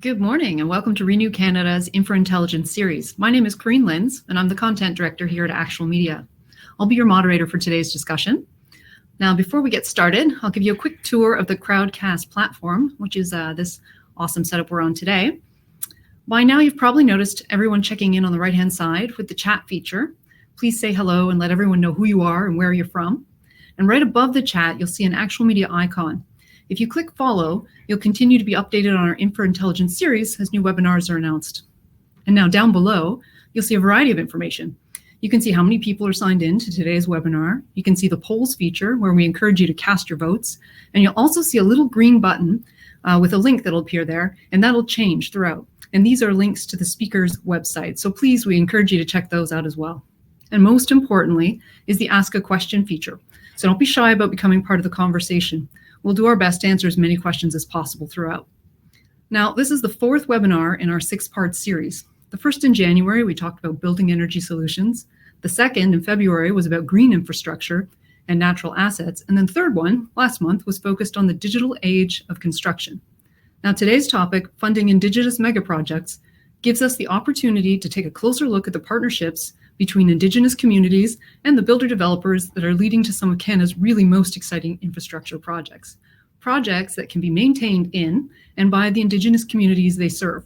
Good morning and welcome to Renew Canada's InfraIntelligence series. My name is Corrine Lenz and I'm the content director here at Actual Media. I'll be your moderator for today's discussion. Now, before we get started, I'll give you a quick tour of the Crowdcast platform, which is this awesome setup we're on today. By now, you've probably noticed everyone checking in on the right-hand side with the chat feature. Please say hello and let everyone know who you are and where you're from. And right above the chat, you'll see an Actual Media icon. If you click follow, you'll continue to be updated on our InfraIntelligence series as new webinars are announced. And now down below, you'll see a variety of information. You can see how many people are signed in to today's webinar. You can see the polls feature where we encourage you to cast your votes. And you'll also see a little green button with a link that'll appear there, and that'll change throughout. And these are links to the speaker's website. So please, we encourage you to check those out as well. And most importantly is the Ask a Question feature. So don't be shy about becoming part of the conversation. We'll do our best to answer as many questions as possible throughout. Now, this is the fourth webinar in our 6-part series. The first in January, we talked about building energy solutions. The second in February was about green infrastructure and natural assets. And then the third one, last month, was focused on the digital age of construction. Now, today's topic, funding Indigenous megaprojects, gives us the opportunity to take a closer look at the partnerships between Indigenous communities and the builder developers that are leading to some of Canada's really most exciting infrastructure projects. Projects that can be maintained in and by the Indigenous communities they serve.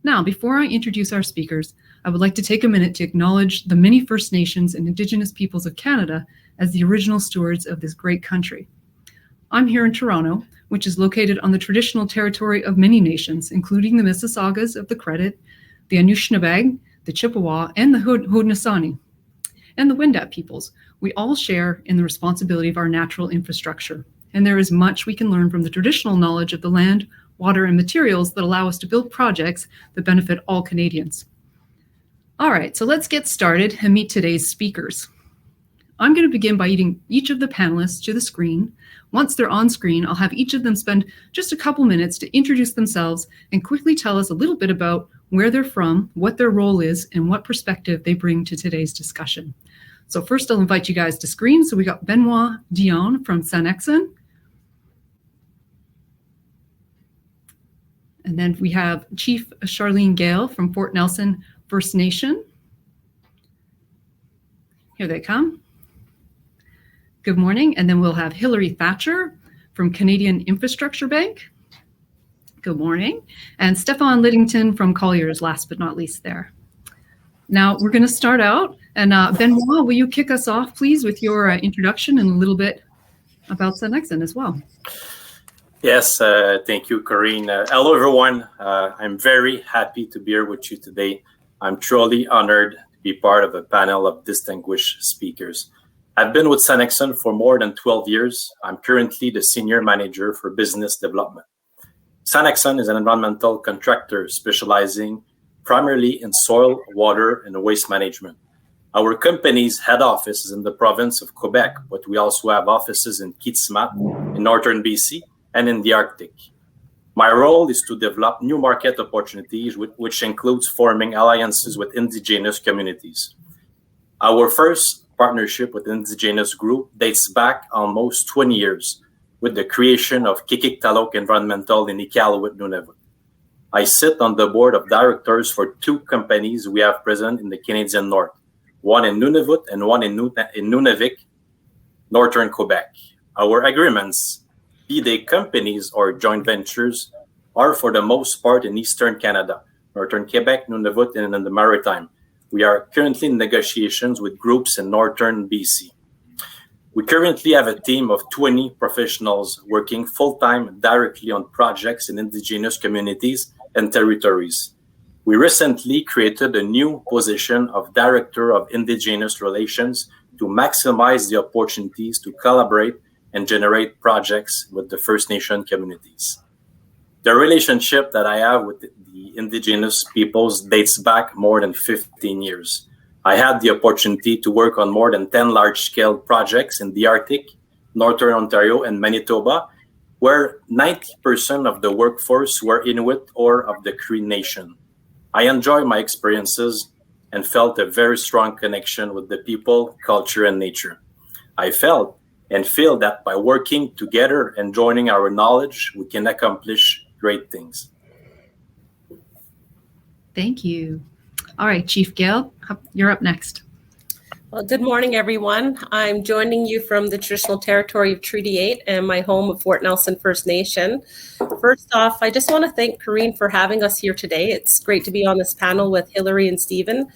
Now, before I introduce our speakers, I would like to take a minute to acknowledge the many First Nations and Indigenous peoples of Canada as the original stewards of this great country. I'm here in Toronto, which is located on the traditional territory of many nations, including the Mississaugas of the Credit, the Anishinaabe, the Chippewa, and the Haudenosaunee, and the Wendat peoples. We all share in the responsibility of our natural infrastructure, and there is much we can learn from the traditional knowledge of the land, water, and materials that allow us to build projects that benefit all Canadians. All right, so let's get started and meet today's speakers. I'm going to begin by leading each of the panelists to the screen. Once they're on screen, I'll have each of them spend just a couple minutes to introduce themselves and quickly tell us a little bit about where they're from, what their role is, and what perspective they bring to today's discussion. So first, I'll invite you guys to screen. So we got Benoit Dion from Sanexon. And then we have Chief Charlene Gale from Fort Nelson First Nation. Here they come. Good morning. And then we'll have Hilary Thatcher from Canadian Infrastructure Bank. Good morning. And Stefan Liddington from Colliers, last but not least there. Now we're going to start out. And Benoit, will you kick us off, please, with your introduction and a little bit about Sanexon as well? Yes, thank you, Corrine. Hello, everyone. I'm very happy to be here with you today. I'm truly honored to be part of a panel of distinguished speakers. I've been with Sanexon for more than 12 years. I'm currently the Senior Manager for Business Development. Sanexon is an environmental contractor specializing primarily in soil, water, and waste management. Our company's head office is in the province of Quebec, but we also have offices in Kitimat, in northern BC, and in the Arctic. My role is to develop new market opportunities, which includes forming alliances with Indigenous communities. Our first partnership with Indigenous group dates back almost 20 years with the creation of Kikik-Talok Environmental in Iqaluit, Nunavut. I sit on the board of directors for 2 companies we have present in the Canadian North, one in Nunavut and one in Nunavik, northern Quebec. Our agreements, be they companies or joint ventures, are for the most part in Eastern Canada, northern Quebec, Nunavut, and in the Maritime. We are currently in negotiations with groups in northern BC. We currently have a team of 20 professionals working full-time directly on projects in Indigenous communities and territories. We recently created a new position of Director of Indigenous Relations to maximize the opportunities to collaborate and generate projects with the First Nation communities. The relationship that I have with the Indigenous peoples dates back more than 15 years. I had the opportunity to work on more than 10 large-scale projects in the Arctic, Northern Ontario, and Manitoba, where 90% of the workforce were Inuit or of the Cree Nation. I enjoyed my experiences and felt a very strong connection with the people, culture, and nature. I felt and feel that by working together and joining our knowledge, we can accomplish great things. Thank you. All right, Chief Gail, you're up next. Well, good morning, everyone. I'm joining you from the traditional territory of Treaty 8 and my home of Fort Nelson First Nation. First off, I just want to thank Corinne for having us here today. It's great to be on this panel with Hillary and Stephen,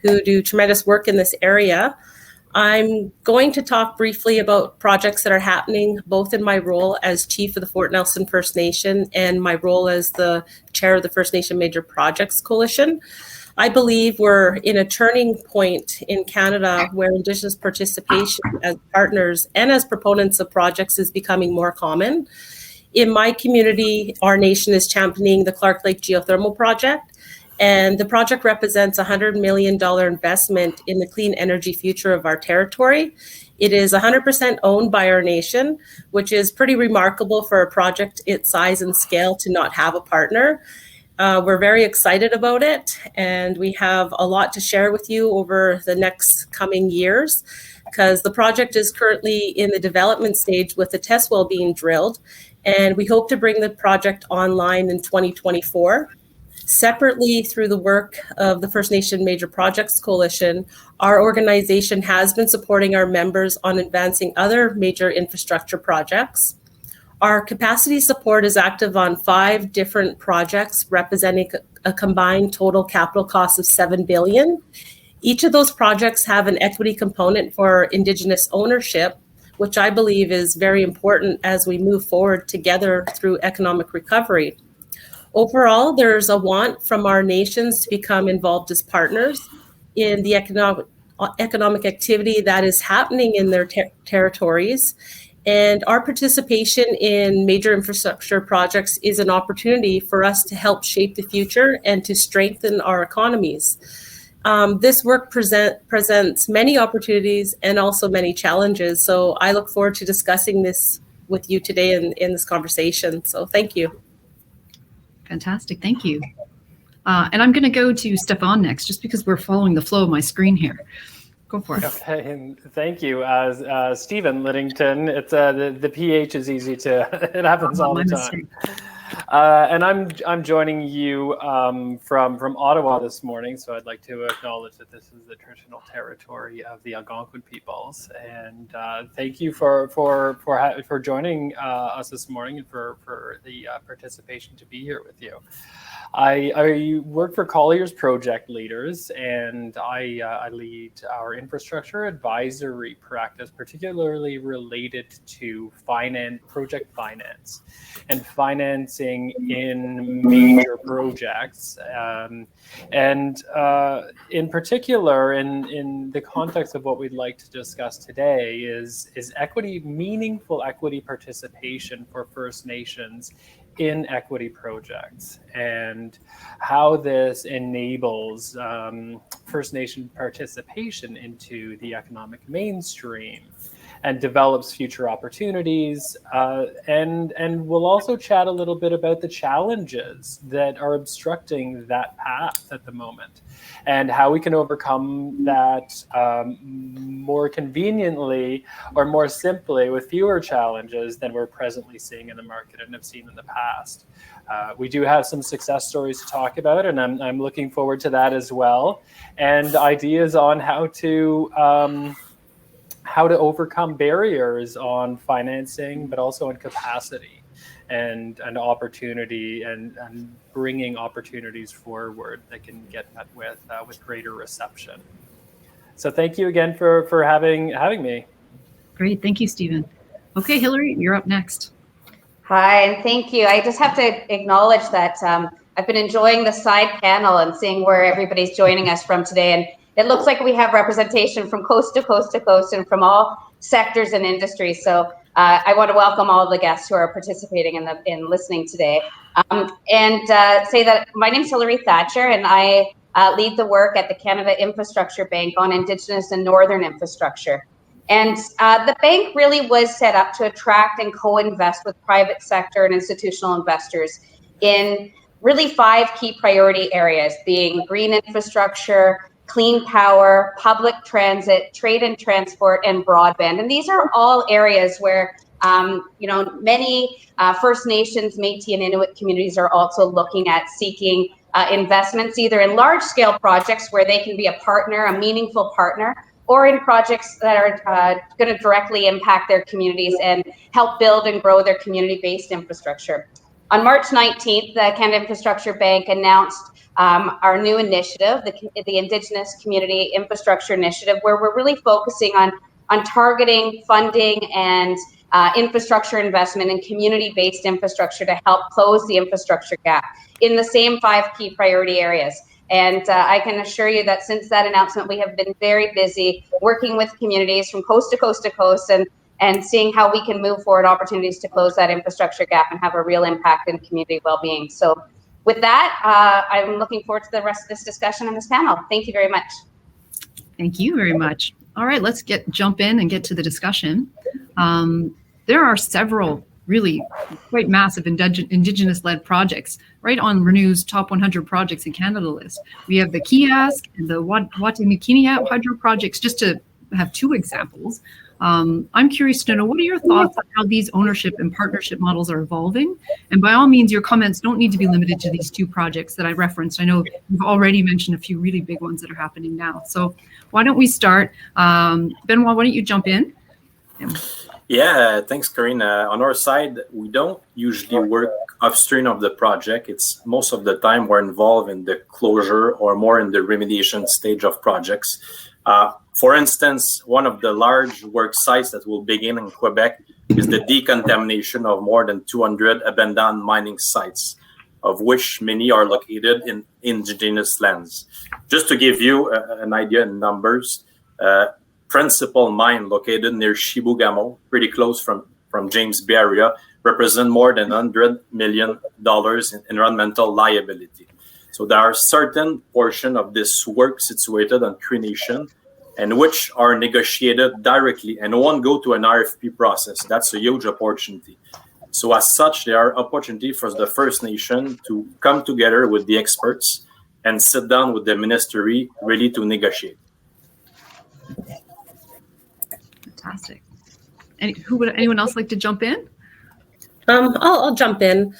who do tremendous work in this area. I'm going to talk briefly about projects that are happening, both in my role as Chief of the Fort Nelson First Nation and my role as the Chair of the First Nation Major Projects Coalition. I believe we're in a turning point in Canada where Indigenous participation as partners and as proponents of projects is becoming more common. In my community, our nation is championing the Clark Lake Geothermal Project, and the project represents a $100 million investment in the clean energy future of our territory. It is 100% owned by our nation, which is pretty remarkable for a project its size and scale to not have a partner. We're very excited about it, and we have a lot to share with you over the next coming years because the project is currently in the development stage with the test well being drilled, and we hope to bring the project online in 2024. Separately, through the work of the First Nation Major Projects Coalition, our organization has been supporting our members on advancing other major infrastructure projects. Our capacity support is active on 5 different projects representing a combined total capital cost of $7 billion. Each of those projects have an equity component for Indigenous ownership, which I believe is very important as we move forward together through economic recovery. Overall, there's a want from our nations to become involved as partners in the economic activity that is happening in their territories. And our participation in major infrastructure projects is an opportunity for us to help shape the future and to strengthen our economies. This work presents many opportunities and also many challenges. So I look forward to discussing this with you today in this conversation. So thank you. Fantastic, thank you. And I'm going to go to Stefan next, just because we're following the flow of my screen here. Go for it. Okay, and thank you, Stephen Liddington. It's the PH is easy to. It happens all the time. And I'm joining you from Ottawa this morning. So I'd like to acknowledge that this is the traditional territory of the Algonquin peoples. And thank you for joining us this morning and for the participation to be here with you. I work for Collier's Project Leaders, and I lead our infrastructure advisory practice, particularly related to project finance and financing in major projects. And in particular, in the context of what we'd like to discuss today is meaningful equity participation for First Nations in equity projects and how this enables First Nation participation into the economic mainstream and develops future opportunities. And we'll also chat a little bit about the challenges that are obstructing that path at the moment and how we can overcome that more conveniently or more simply with fewer challenges than we're presently seeing in the market and have seen in the past. We do have some success stories to talk about, and I'm looking forward to that as well, and ideas on how to overcome barriers on financing, but also on capacity and opportunity and bringing opportunities forward that can get met with greater reception. So thank you again for having me. Great, thank you, Stephen. Okay, Hillary, you're up next. Hi, and thank you. I just have to acknowledge that I've been enjoying the side panel and seeing where everybody's joining us from today. And it looks like we have representation from coast to coast to coast and from all sectors and industries. So I want to welcome all the guests who are participating in listening today. And say that my name is Hillary Thatcher, and I lead the work at the Canada Infrastructure Bank on Indigenous and Northern infrastructure. And the bank really was set up to attract and co-invest with private sector and institutional investors in really 5 key priority areas, being green infrastructure, clean power, public transit, trade and transport, and broadband. And these are all areas where many First Nations, Métis, and Inuit communities are also looking at seeking investments, either in large-scale projects where they can be a partner, a meaningful partner, or in projects that are going to directly impact their communities and help build and grow their community-based infrastructure. On March 19th, the Canada Infrastructure Bank announced our new initiative, the Indigenous Community Infrastructure Initiative, where we're really focusing on targeting funding and infrastructure investment in community-based infrastructure to help close the infrastructure gap in the same 5 key priority areas. And I can assure you that since that announcement, we have been very busy working with communities from coast to coast to coast and seeing how we can move forward opportunities to close that infrastructure gap and have a real impact in community well-being. So with that, I'm looking forward to the rest of this discussion on this panel. Thank you very much. Thank you very much. All right, let's jump in and get to the discussion. There are several really quite massive Indigenous-led projects right on Renew's top 100 projects in Canada list. We have the Kiask and the Watimikiniat hydro projects, just to have 2 examples. I'm curious to know, what are your thoughts on how these ownership and partnership models are evolving? And by all means, your comments don't need to be limited to these 2 projects that I referenced. I know you've already mentioned a few really big ones that are happening now. So why don't we start? Benoit, why don't you jump in? Yeah, thanks, Corinne. On our side, we don't usually work upstream of the project. It's most of the time we're involved in the closure or more in the remediation stage of projects. For instance, one of the large work sites that will begin in Quebec is the decontamination of more than 200 abandoned mining sites, of which many are located in Indigenous lands. Just to give you an idea in numbers, Principal Mine located near Chibougamau, pretty close from James Bay area, represent more than $100 million in environmental liability. So there are certain portion of this work situated on Cree Nation and which are negotiated directly and won't go to an RFP process. That's a huge opportunity. So as such, there are opportunities for the First Nation to come together with the experts and sit down with the ministry ready to negotiate. Fantastic. Anyone else like to jump in? I'll jump in.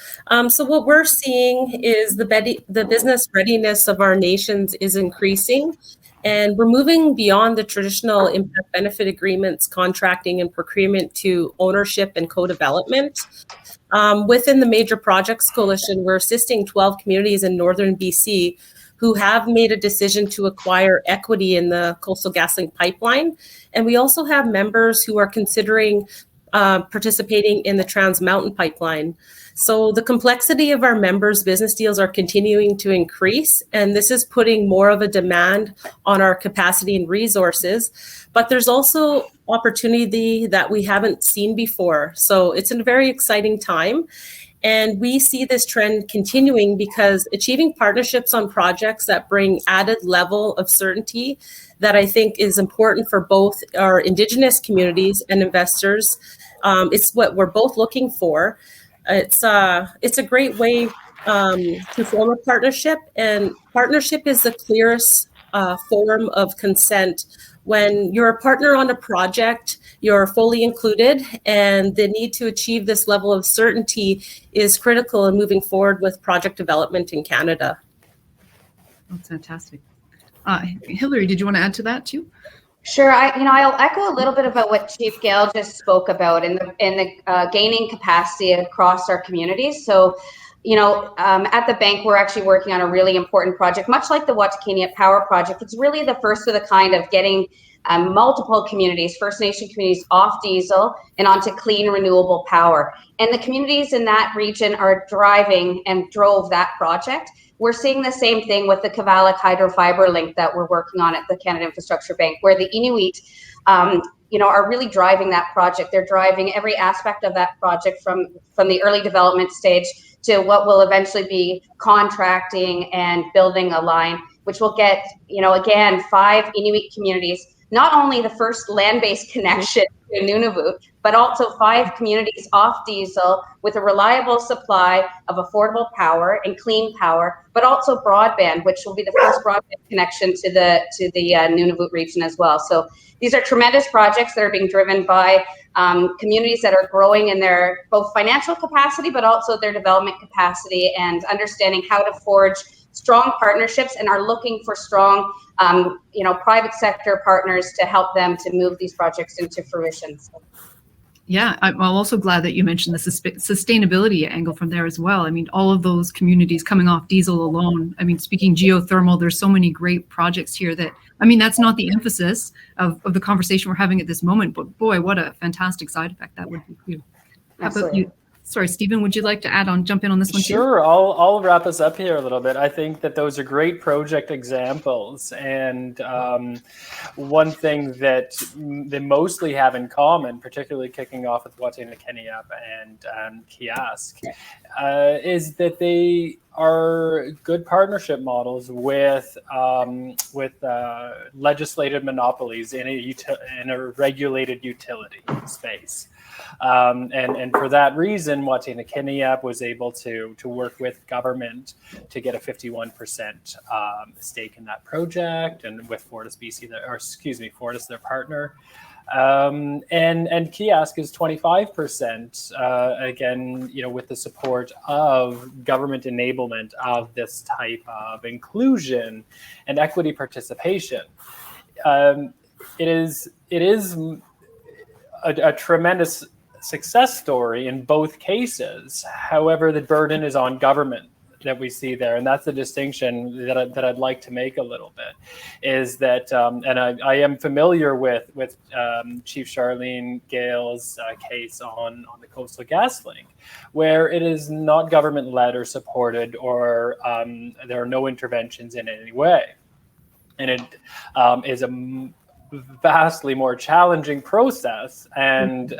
So what we're seeing is the business readiness of our nations is increasing, and we're moving beyond the traditional impact benefit agreements, contracting and procurement to ownership and co-development. Within the Major Projects Coalition, we're assisting 12 communities in northern BC who have made a decision to acquire equity in the Coastal GasLink pipeline. And we also have members who are considering participating in the Trans Mountain pipeline. So the complexity of our members' business deals are continuing to increase, and this is putting more of a demand on our capacity and resources. But there's also opportunity that we haven't seen before. So it's a very exciting time. And we see this trend continuing because achieving partnerships on projects that bring added level of certainty that I think is important for both our Indigenous communities and investors. It's what we're both looking for. It's a great way to form a partnership, and partnership is the clearest form of consent. When you're a partner on a project, you're fully included, and the need to achieve this level of certainty is critical in moving forward with project development in Canada. That's fantastic. Hillary, did you want to add to that too? Sure. I'll echo a little bit about what Chief Gale just spoke about in the gaining capacity across our communities. So, at the bank, we're actually working on a really important project, much like the Watikiniat Power Project. It's really the first of the kind of getting multiple communities, First Nation communities, off diesel and onto clean, renewable power. And the communities in that region are driving and drove that project. We're seeing the same thing with the Kavalak hydrofiber link that we're working on at the Canada Infrastructure Bank, where the Inuit are really driving that project. They're driving every aspect of that project from the early development stage to what will eventually be contracting and building a line, which will get, again, 5 Inuit communities, not only the first land-based connection to Nunavut, but also 5 communities off diesel with a reliable supply of affordable power and clean power, but also broadband, which will be the first broadband connection to the Nunavut region as well. So these are tremendous projects that are being driven by communities that are growing in their both financial capacity, but also their development capacity and understanding how to forge strong partnerships and are looking for strong, private sector partners to help them to move these projects into fruition. So. Yeah, I'm also glad that you mentioned the sustainability angle from there as well. I mean, all of those communities coming off diesel alone. I mean, speaking geothermal, there's so many great projects here that, I mean, that's not the emphasis of the conversation we're having at this moment, but boy, what a fantastic side effect that would be for you. How about you? Sorry, Stephen, would you like to jump in on this one too? Sure, I'll wrap us up here a little bit. I think that those are great project examples. And one thing that they mostly have in common, particularly kicking off with Wataynikaneyap and Kiosk, is that they are good partnership models with legislated monopolies in a regulated utility space. And for that reason, Wataynikaneyap was able to work with government to get a 51% stake in that project, and with Fortis their partner. And Kiosk is 25%, again, with the support of government enablement of this type of inclusion and equity participation. It is a tremendous success story in both cases. However, the burden is on government that we see there, and that's the distinction that I'd like to make a little bit. Is that, and I am familiar with Chief Charlene Gale's case on the Coastal GasLink, where it is not government led or supported, or there are no interventions in any way, and it is a vastly more challenging process, and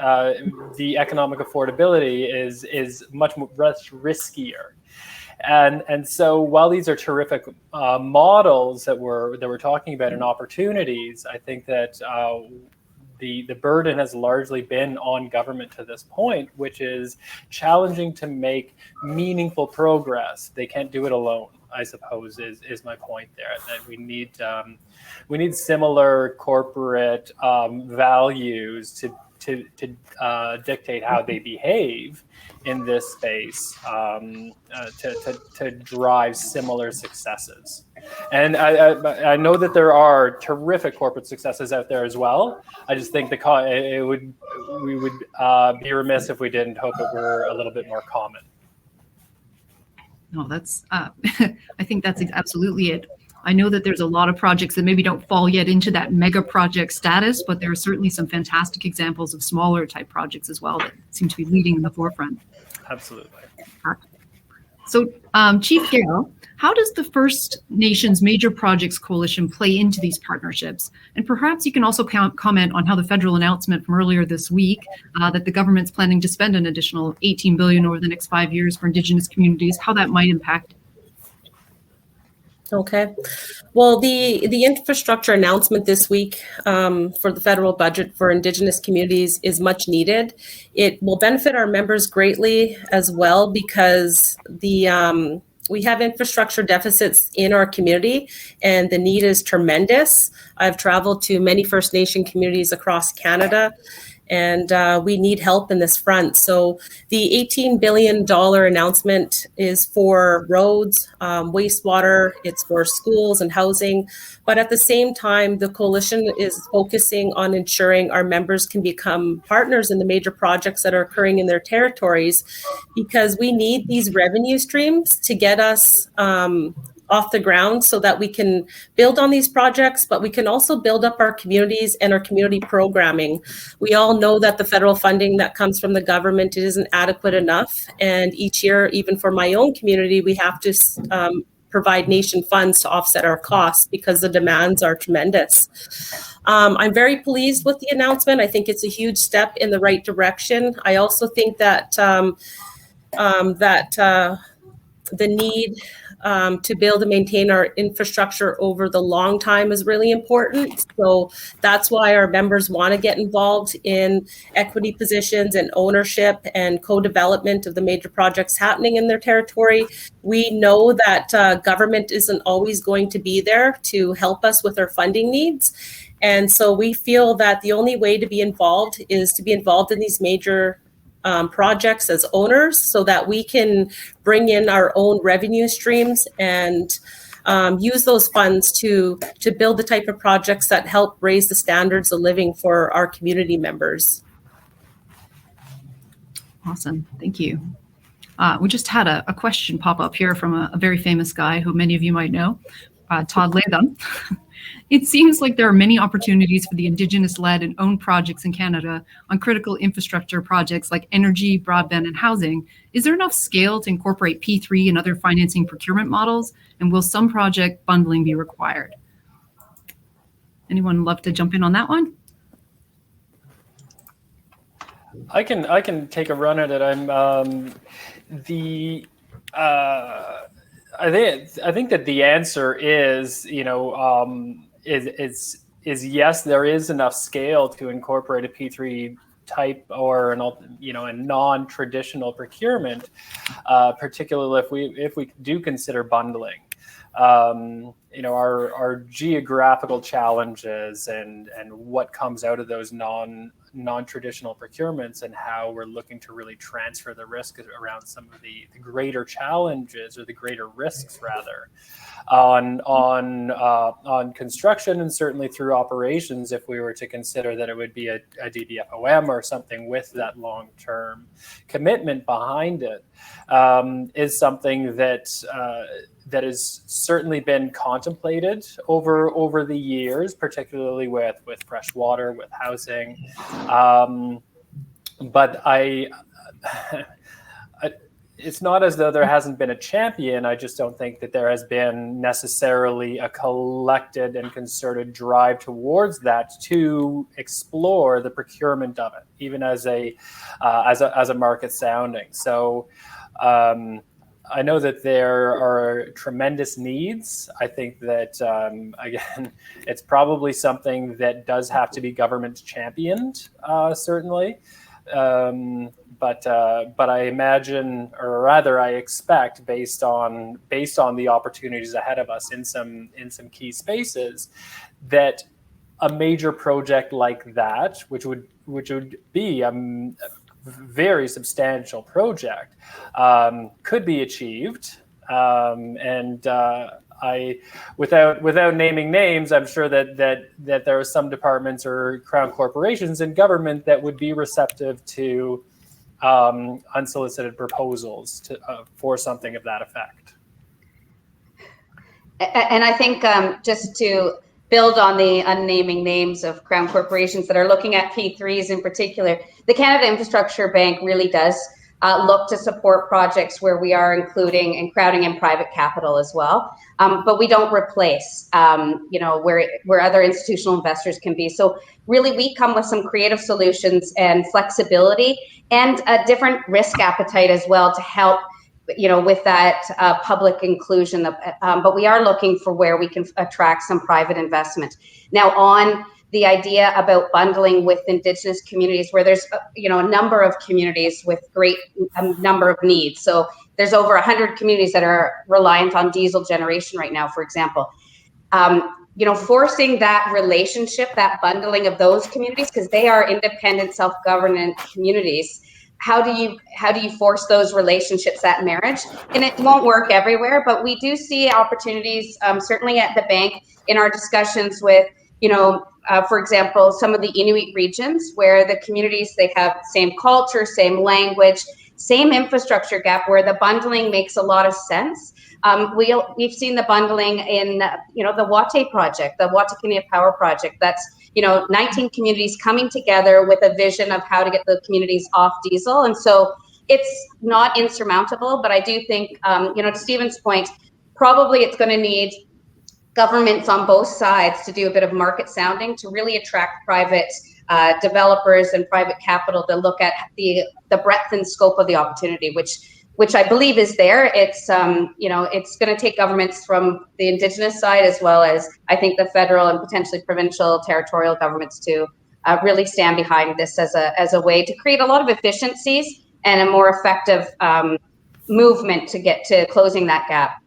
the economic affordability is much riskier. And so while these are terrific models that we're talking about and opportunities, I think that the burden has largely been on government to this point, which is challenging to make meaningful progress. They can't do it alone, I suppose, is my point there. That we need similar corporate values to dictate how they behave in this space, to drive ssimilar successes. And I know that there are terrific corporate successes out there as well. I just think we would be remiss if we didn't hope it were a little bit more common. No, that's, I think that's absolutely it. I know that there's a lot of projects that maybe don't fall yet into that mega project status, but there are certainly some fantastic examples of smaller type projects as well that seem to be leading in the forefront. Absolutely. So, Chief Gale, how does the First Nations Major Projects Coalition play into these partnerships? And perhaps you can also comment on how the federal announcement from earlier this week that the government's planning to spend an additional $18 billion over the next 5 years for Indigenous communities, how that might impact. Okay. Well, the infrastructure announcement this week for the federal budget for Indigenous communities is much needed. It will benefit our members greatly as well, because we have infrastructure deficits in our community and the need is tremendous. I've traveled to many First Nation communities across Canada, and we need help in this front. So the $18 billion announcement is for roads, wastewater, it's for schools and housing. But at the same time, the coalition is focusing on ensuring our members can become partners in the major projects that are occurring in their territories, because we need these revenue streams to get us off the ground so that we can build on these projects, but we can also build up our communities and our community programming. We all know that the federal funding that comes from the government isn't adequate enough. And each year, even for my own community, we have to provide nation funds to offset our costs because the demands are tremendous. I'm very pleased with the announcement. I think it's a huge step in the right direction. I also think that the need to build and maintain our infrastructure over the long time is really important. So that's why our members want to get involved in equity positions and ownership and co-development of the major projects happening in their territory. We know that government isn't always going to be there to help us with our funding needs. And so we feel that the only way to be involved is to be involved in these major projects as owners so that we can bring in our own revenue streams and use those funds to build the type of projects that help raise the standards of living for our community members. Awesome, thank you. We just had a question pop up here from a very famous guy who many of you might know, Todd Latham. It seems like there are many opportunities for the Indigenous-led and owned projects in Canada on critical infrastructure projects like energy, broadband, and housing. Is there enough scale to incorporate P3 and other financing procurement models? And will some project bundling be required? Anyone love to jump in on that one? I can take a run at it. I think that the answer is, is yes, there is enough scale to incorporate a P3 type or a non-traditional procurement, particularly if we do consider bundling. Our geographical challenges and what comes out of those non-traditional procurements and how we're looking to really transfer the risk around some of the greater challenges or the greater risks rather on construction and certainly through operations if we were to consider that it would be a DDFOM or something with that long-term commitment behind it is something that has certainly been contemplated over the years, particularly with fresh water, with housing. But it's not as though there hasn't been a champion. I just don't think that there has been necessarily a collected and concerted drive towards that to explore the procurement of it, even as a market sounding. So I know that there are tremendous needs. I think that, again, it's probably something that does have to be government championed, certainly. But I imagine, or rather I expect, based on the opportunities ahead of us in some key spaces, that a major project like that, which would be very substantial project, could be achieved, and without naming names, I'm sure that there are some departments or crown corporations in government that would be receptive to unsolicited proposals for something of that effect. And I think just to build on the unnaming names of crown corporations that are looking at P3s in particular, the Canada Infrastructure Bank really does look to support projects where we are including and crowding in private capital as well. But we don't replace, where other institutional investors can be. So really we come with some creative solutions and flexibility and a different risk appetite as well to help with that public inclusion. But we are looking for where we can attract some private investment. Now, on the idea about bundling with Indigenous communities, where there's a number of communities with great number of needs. So there's over 100 communities that are reliant on diesel generation right now, for example. Forcing that relationship, that bundling of those communities, because they are independent, self-governant communities. How do you force those relationships, that marriage? And it won't work everywhere, but we do see opportunities, certainly at the bank, in our discussions with, for example, some of the Inuit regions where the communities, they have same culture, same language, same infrastructure gap, where the bundling makes a lot of sense. We've seen the bundling in, the Wate project, the Watakinia Power Project. That's 19 communities coming together with a vision of how to get the communities off diesel. And so it's not insurmountable, but I do think, to Stephen's point, probably it's going to need governments on both sides to do a bit of market sounding to really attract private developers and private capital to look at the breadth and scope of the opportunity, which I believe is there. It's it's going to take governments from the Indigenous side as well as I think the federal and potentially provincial, territorial governments to really stand behind this as a way to create a lot of efficiencies and a more effective movement to get to closing that gap.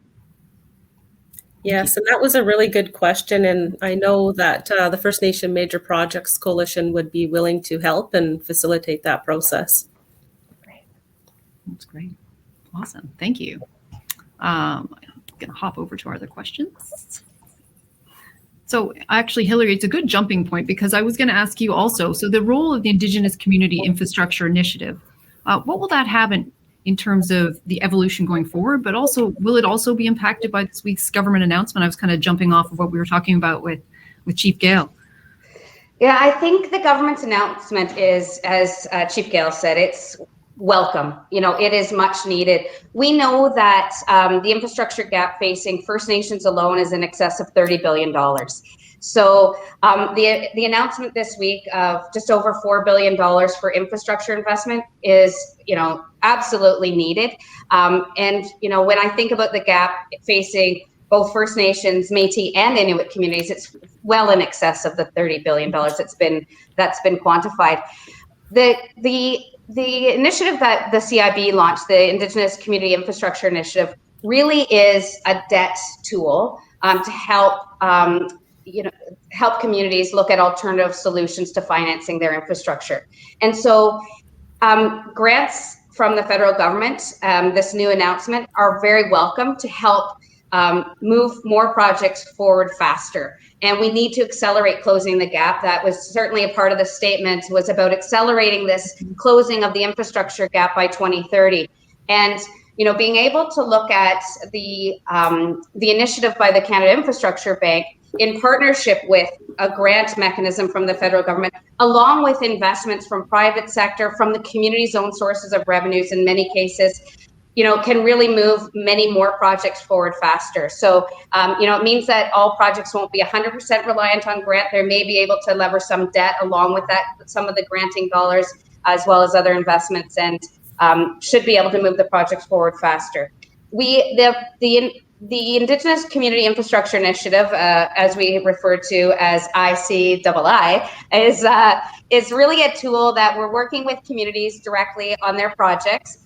Yes, and that was a really good question. And I know that the First Nation Major Projects Coalition would be willing to help and facilitate that process. That's great. Awesome. Thank you. I'm going to hop over to our other questions. So actually, Hillary, it's a good jumping point because I was going to ask you also, so the role of the Indigenous Community Infrastructure Initiative, what will that have in terms of the evolution going forward, but also, will it also be impacted by this week's government announcement? I was kind of jumping off of what we were talking about with Chief Gale. Yeah, I think the government's announcement is, as Chief Gale said, it's welcome. It is much needed. We know that the infrastructure gap facing First Nations alone is in excess of $30 billion. So the announcement this week of just over $4 billion for infrastructure investment is, absolutely needed. And, when I think about the gap facing both First Nations, Métis, and Inuit communities, it's well in excess of the $30 billion that's been quantified. The initiative that the CIB launched, the Indigenous Community Infrastructure Initiative, really is a debt tool to help help communities look at alternative solutions to financing their infrastructure. And so grants from the federal government, this new announcement, are very welcome to help move more projects forward faster. And we need to accelerate closing the gap. That was certainly a part of the statement, was about accelerating this closing of the infrastructure gap by 2030. And being able to look at the initiative by the Canada Infrastructure Bank in partnership with a grant mechanism from the federal government, along with investments from private sector, from the community's own sources of revenues in many cases, can really move many more projects forward faster. So, it means that all projects won't be 100% reliant on grant. They may be able to lever some debt along with that, some of the granting dollars, as well as other investments, and should be able to move the projects forward faster. The Indigenous Community Infrastructure Initiative, as we refer to as ICII, is really a tool that we're working with communities directly on their projects.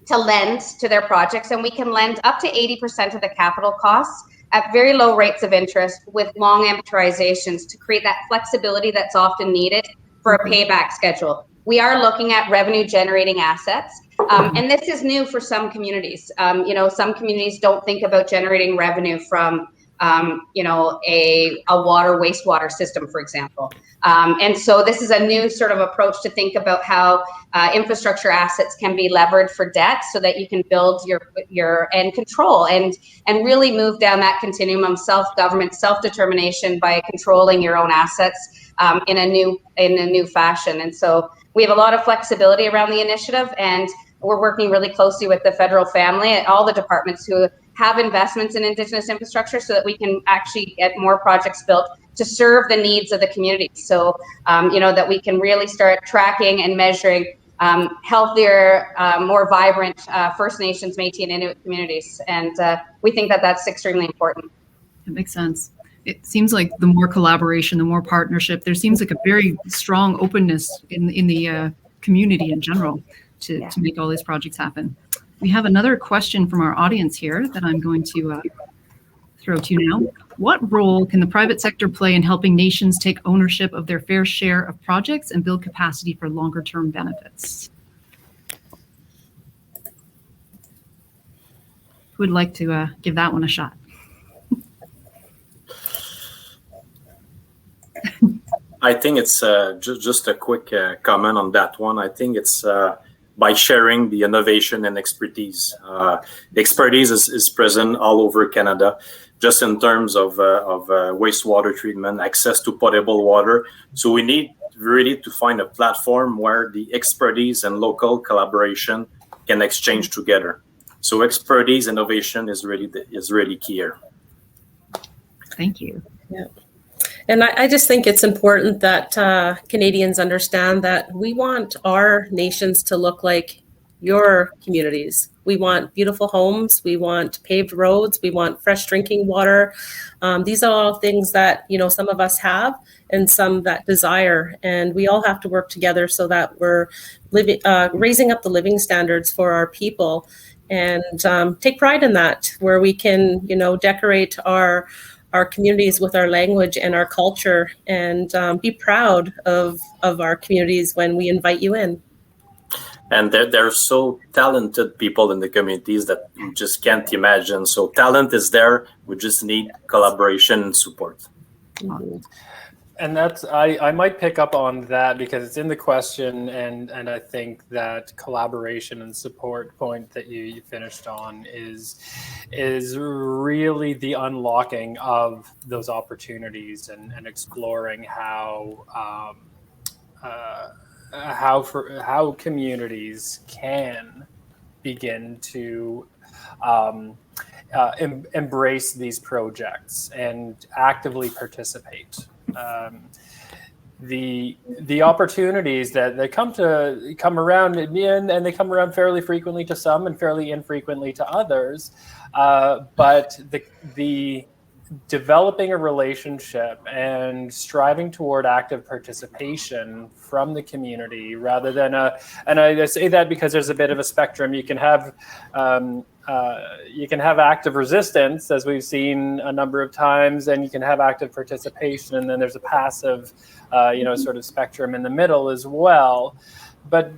To lend to their projects, and we can lend up to 80% of the capital costs at very low rates of interest with long amortizations to create that flexibility that's often needed for a payback schedule. We are looking at revenue generating assets, and this is new for some communities. Some communities don't think about generating revenue from a water wastewater system, for example. And so this is a new sort of approach to think about how infrastructure assets can be levered for debt so that you can build your and control and really move down that continuum of self-government, self-determination by controlling your own assets in a new fashion. And so we have a lot of flexibility around the initiative, and we're working really closely with the federal family and all the departments who have investments in Indigenous infrastructure so that we can actually get more projects built to serve the needs of the community. So, that we can really start tracking and measuring healthier, more vibrant First Nations, Métis, and Inuit communities. And we think that that's extremely important. It makes sense. It seems like the more collaboration, the more partnership, there seems like a very strong openness in the community in general to make all these projects happen. We have another question from our audience here that I'm going to throw to you now. What role can the private sector play in helping nations take ownership of their fair share of projects and build capacity for longer term benefits? Who would like to give that one a shot? I think it's just a quick comment on that one. I think it's by sharing the innovation and expertise. Expertise is present all over Canada, just in terms of wastewater treatment, access to potable water. So we need really to find a platform where the expertise and local collaboration can exchange together. So expertise, innovation is really key here. Thank you. Yeah. And I just think it's important that Canadians understand that we want our nations to look like your communities. We want beautiful homes. We want paved roads. We want fresh drinking water. These are all things that, some of us have and some that desire. And we all have to work together so that we're raising up the living standards for our people and take pride in that, where we can, decorate our communities with our language and our culture, and be proud of our communities when we invite you in. And there are so talented people in the communities that you just can't imagine. So talent is there. We just need collaboration and support. And that's, I might pick up on that because it's in the question, and I think that collaboration and support point that you finished on is really the unlocking of those opportunities and exploring how communities can begin to embrace these projects and actively participate. The opportunities that come around, and they come around fairly frequently to some and fairly infrequently to others, but the developing a relationship and striving toward active participation from the community rather than and I say that because there's a bit of a spectrum. You can have active resistance, as we've seen a number of times, and you can have active participation, and then there's a passive sort of spectrum in the middle as well. But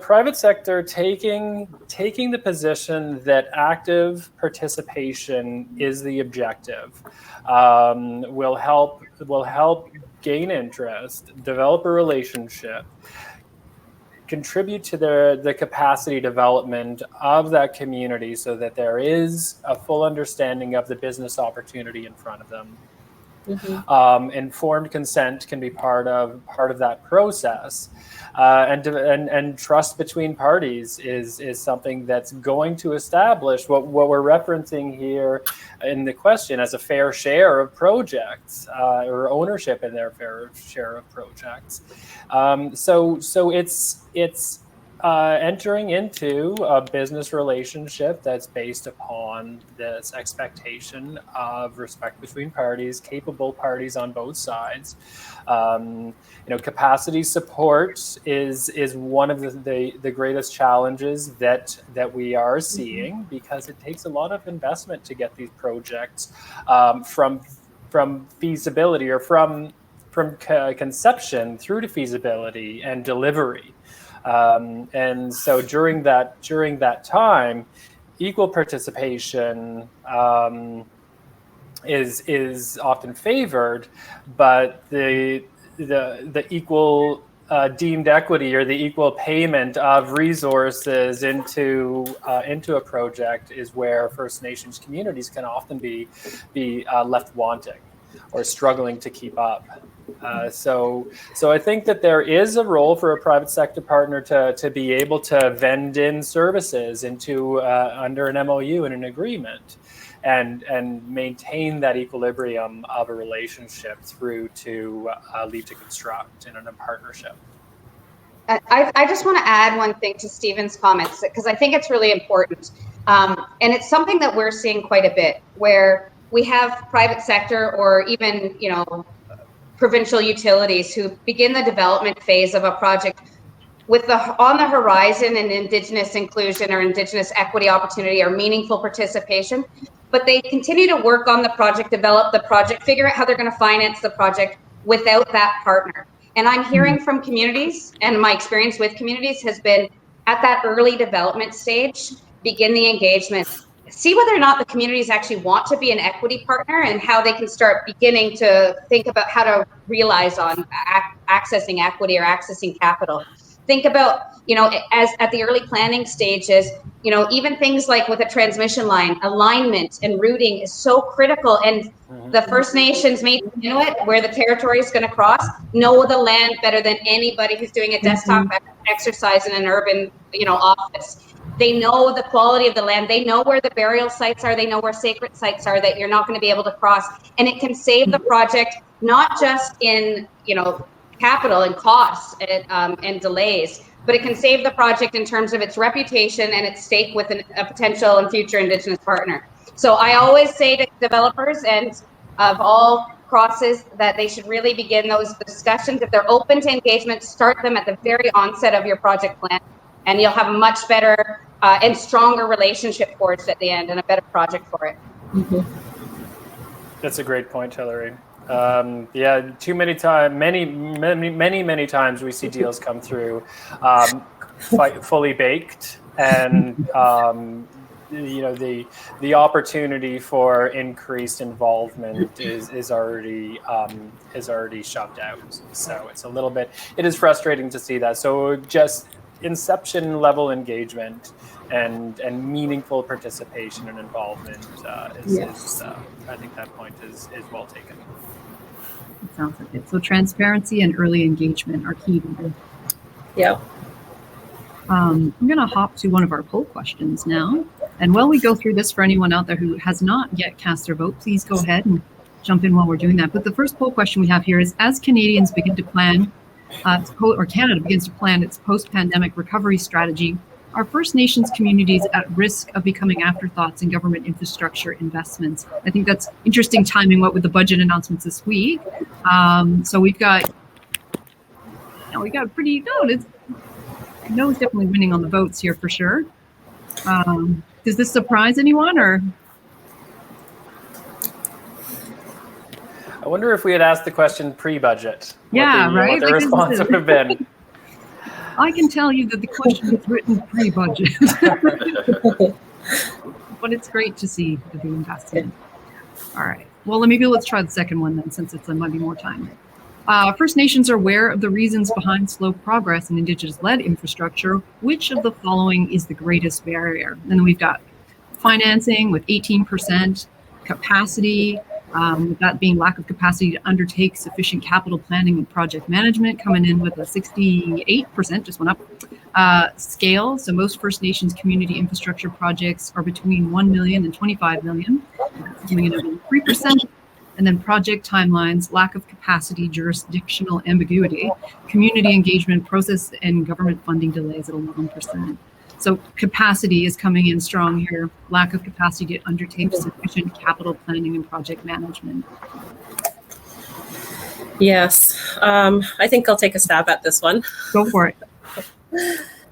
private sector taking the position that active participation is the objective will help gain interest, develop a relationship, contribute to the capacity development of that community so that there is a full understanding of the business opportunity in front of them. Mm-hmm. Informed consent can be part of that process, and trust between parties is something that's going to establish what we're referencing here in the question as a fair share of projects, or ownership in their fair share of projects. So it's entering into a business relationship that's based upon this expectation of respect between parties, capable parties on both sides. Capacity support is one of the greatest challenges that we are seeing, because it takes a lot of investment to get these projects from feasibility or from conception through to feasibility and delivery. And so during that time, equal participation is often favored, but the equal deemed equity or the equal payment of resources into a project is where First Nations communities can often be left wanting or struggling to keep up. So I think that there is a role for a private sector partner to be able to vend in services into under an MOU and an agreement, and maintain that equilibrium of a relationship through to lead to construct in a partnership. I just want to add one thing to Stephen's comments, because I think it's really important, and it's something that we're seeing quite a bit, where we have private sector or even provincial utilities who begin the development phase of a project with on the horizon an Indigenous inclusion or Indigenous equity opportunity or meaningful participation, but they continue to work on the project, develop the project, figure out how they're going to finance the project without that partner. And I'm hearing from communities, and my experience with communities has been at that early development stage, begin the engagement, see whether or not the communities actually want to be an equity partner and how they can start beginning to think about how to realize on accessing equity or accessing capital. Think about, as at the early planning stages, even things like with a transmission line, alignment and routing is so critical. And the First Nations Métis Inuit, where the territory is going to cross, know the land better than anybody who's doing a desktop exercise in an urban, office. They know the quality of the land. They know where the burial sites are. They know where sacred sites are that you're not going to be able to cross. And it can save the project, not just in, capital and costs and delays, but it can save the project in terms of its reputation and its stake with a potential and future Indigenous partner. So I always say to developers and of all crosses that they should really begin those discussions. If they're open to engagement, start them at the very onset of your project plan, and you'll have a much better and stronger relationship forged at the end and a better project for it. That's a great point, Hilary. Too many times, many times we see deals come through fully baked, and the opportunity for increased involvement is already shoved out. So it's a little bit. It is frustrating to see that. So just inception level engagement and meaningful participation and involvement is I think that point is well taken. It sounds like it. So transparency and early engagement are key. Yeah. I'm going to hop to one of our poll questions now. And while we go through this, for anyone out there who has not yet cast their vote, please go ahead and jump in while we're doing that. But the first poll question we have here is, as Canadians begin to plan, or Canada begins to plan its post-pandemic recovery strategy, are First Nations communities at risk of becoming afterthoughts in government infrastructure investments? I think that's interesting timing, what with the budget announcements this week. So we've got, pretty, no is definitely winning on the votes here for sure. Does this surprise anyone, or? I wonder if we had asked the question pre-budget. Yeah, right. What the response would have been. I can tell you that the question was written pre-budget, but it's great to see the investment. All right. Well, maybe let's try the second one then, since it's might be more time. First Nations are aware of the reasons behind slow progress in Indigenous-led infrastructure. Which of the following is the greatest barrier? And then we've got financing with 18%, capacity, that being lack of capacity to undertake sufficient capital planning and project management, coming in with a 68%, just went up. Scale, so most First Nations community infrastructure projects are between 1 million and 25 million, coming in at 3%. And then project timelines, lack of capacity, jurisdictional ambiguity, community engagement, process and government funding delays at 11%. So capacity is coming in strong here. Lack of capacity to undertake sufficient capital planning and project management. Yes, I think I'll take a stab at this one. Go for it.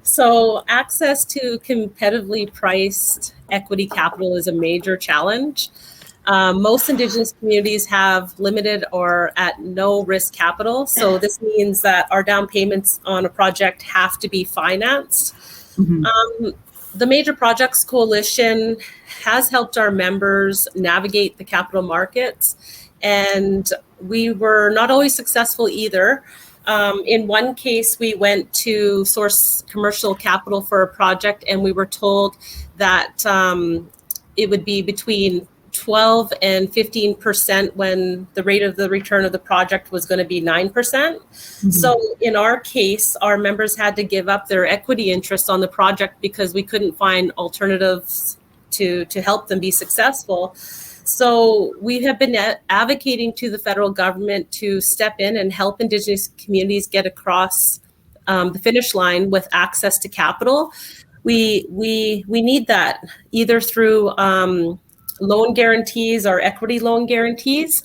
So access to competitively priced equity capital is a major challenge. Most Indigenous communities have limited or at no risk capital. So this means that our down payments on a project have to be financed. Mm-hmm. The Major Projects Coalition has helped our members navigate the capital markets, and we were not always successful either. In one case, we went to source commercial capital for a project, and we were told that it would be between 12 and 15% when the rate of the return of the project was going to be 9%. Mm-hmm. So in our case, our members had to give up their equity interest on the project because we couldn't find alternatives to help them be successful. So we have been advocating to the federal government to step in and help Indigenous communities get across the finish line with access to capital. We need that either through loan guarantees or equity loan guarantees.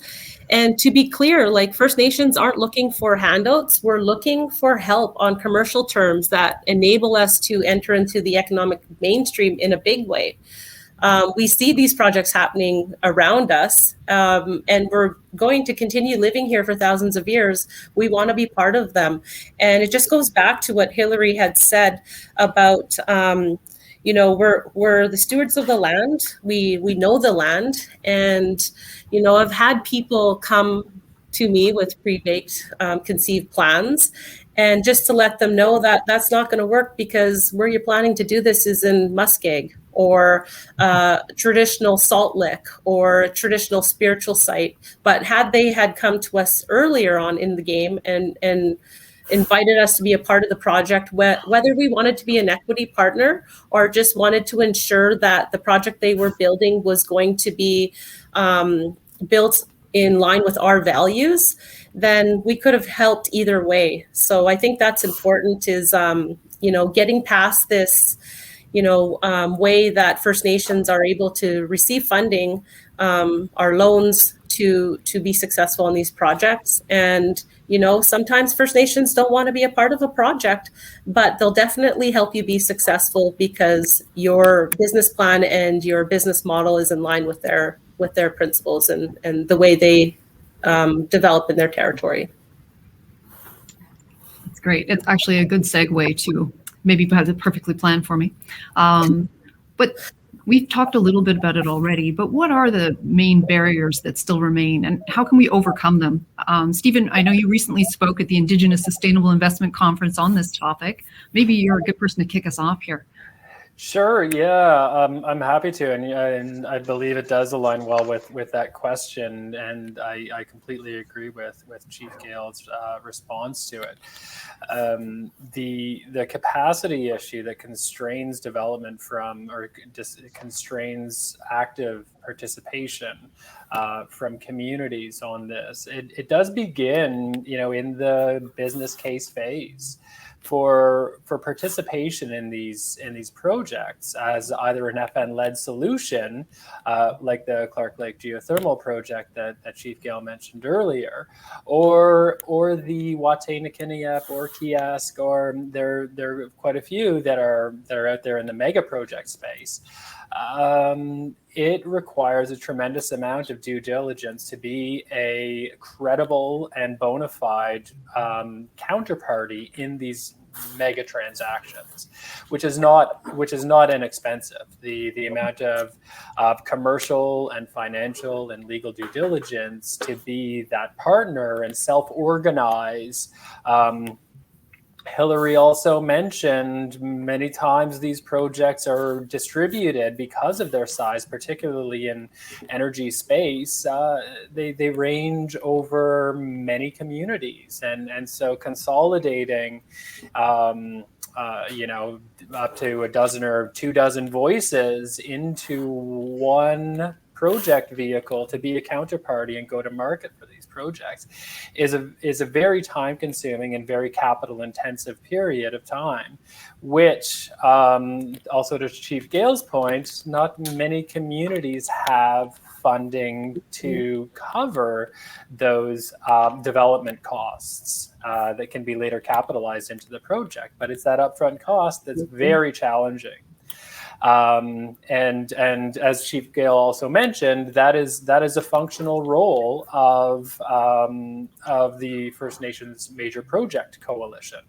And to be clear, like First Nations aren't looking for handouts. We're looking for help on commercial terms that enable us to enter into the economic mainstream in a big way. We see these projects happening around us, and we're going to continue living here for thousands of years. We want to be part of them. And it just goes back to what Hillary had said about we're the stewards of the land. We know the land, and I've had people come to me with pre-baked conceived plans, and just to let them know that that's not going to work because where you're planning to do this is in Muskeg or traditional salt lick or a traditional spiritual site. But had they come to us earlier on in the game and invited us to be a part of the project, whether we wanted to be an equity partner or just wanted to ensure that the project they were building was going to be built in line with our values, then we could have helped either way. So I think that's important is, getting past this, way that First Nations are able to receive funding, our loans to be successful in these projects. And sometimes First Nations don't want to be a part of a project, but they'll definitely help you be successful because your business plan and your business model is in line with their principles and the way they develop in their territory. That's great. It's actually a good segue to maybe have it perfectly planned for me. But we've talked a little bit about it already, but what are the main barriers that still remain and how can we overcome them? Stephen, I know you recently spoke at the Indigenous Sustainable Investment Conference on this topic. Maybe you're a good person to kick us off here. Sure. Yeah, I'm happy to, and I believe it does align well with that question, and I completely agree with Chief Gale's response to it. The capacity issue that constrains development or constrains active participation from communities on this. It does begin, in the business case phase. For participation in these projects as either an FN-led solution, like the Clark Lake geothermal project that Chief Gale mentioned earlier, or the Wataynikaneyap or Kiosk, or there are quite a few that are out there in the mega project space. It requires a tremendous amount of due diligence to be a credible and bona fide counterparty in these mega transactions, which is not inexpensive. The amount of commercial and financial and legal due diligence to be that partner and self-organize. Hillary also mentioned many times these projects are distributed because of their size, particularly in energy space. They range over many communities, and so consolidating, up to a dozen or 24 voices into one project vehicle to be a counterparty and go to market for these projects is a very time-consuming and very capital-intensive period of time, which also to Chief Gale's point, not many communities have funding to cover those development costs that can be later capitalized into the project. But it's that upfront cost that's very challenging. And as Chief Gale also mentioned, that is a functional role of the First Nations Major Project Coalition.